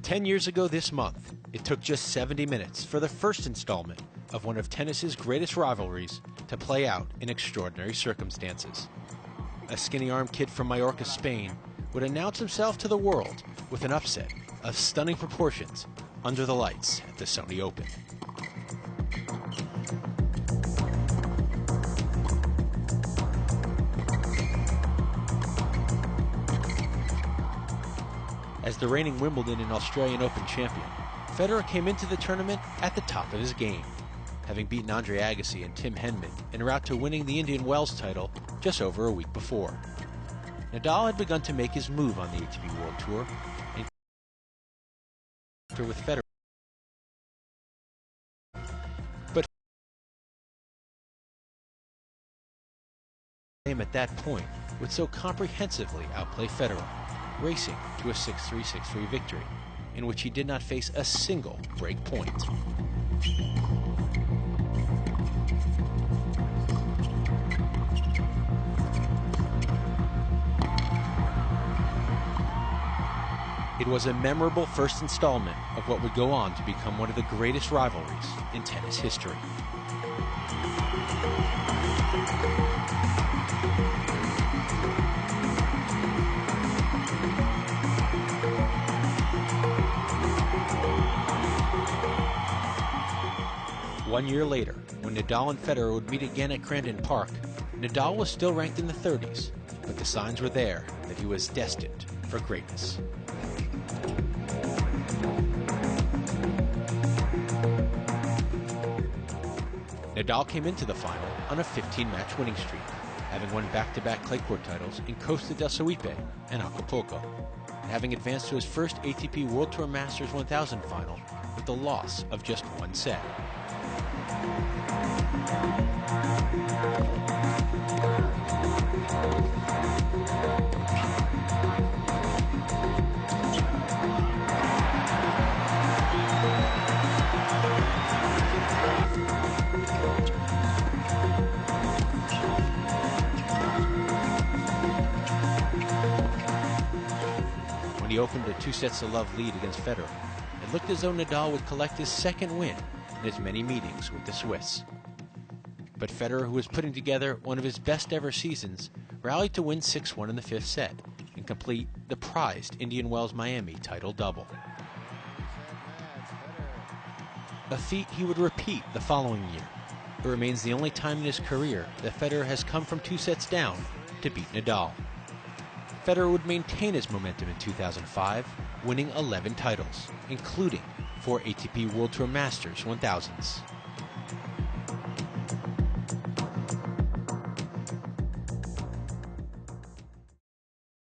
10 years ago this month, it took just 70 minutes for the first installment of one of tennis's greatest rivalries to play out in extraordinary circumstances. A skinny-armed kid from Mallorca, Spain, would announce himself to the world with an upset of stunning proportions under the lights at the Sony Open. As the reigning Wimbledon and Australian Open champion, Federer came into the tournament at the top of his game, having beaten Andre Agassi and Tim Henman en route to winning the Indian Wells title just over a week before. Nadal had begun to make his move on the ATP World Tour, and with Federer, but him at that point would so comprehensively outplay Federer, racing to a 6-3, 6-3 victory, in which he did not face a single break point. It was a memorable first installment of what would go on to become one of the greatest rivalries in tennis history. One year later, when Nadal and Federer would meet again at Crandon Park, Nadal was still ranked in the 30s, but the signs were there that he was destined for greatness. Nadal came into the final on a 15-match winning streak, having won back-to-back clay court titles in Costa del Suipe and Acapulco, and having advanced to his first ATP World Tour Masters 1000 final with the loss of just one set. When he opened a 2-sets-to-love lead against Federer, it looked as though Nadal would collect his second win in his many meetings with the Swiss. But Federer, who was putting together one of his best ever seasons, rallied to win 6-1 in the fifth set and complete the prized Indian Wells Miami title double. A feat he would repeat the following year. It remains the only time in his career that Federer has come from 2 sets down to beat Nadal. Federer would maintain his momentum in 2005, winning 11 titles, including 4 ATP World Tour Masters 1000s.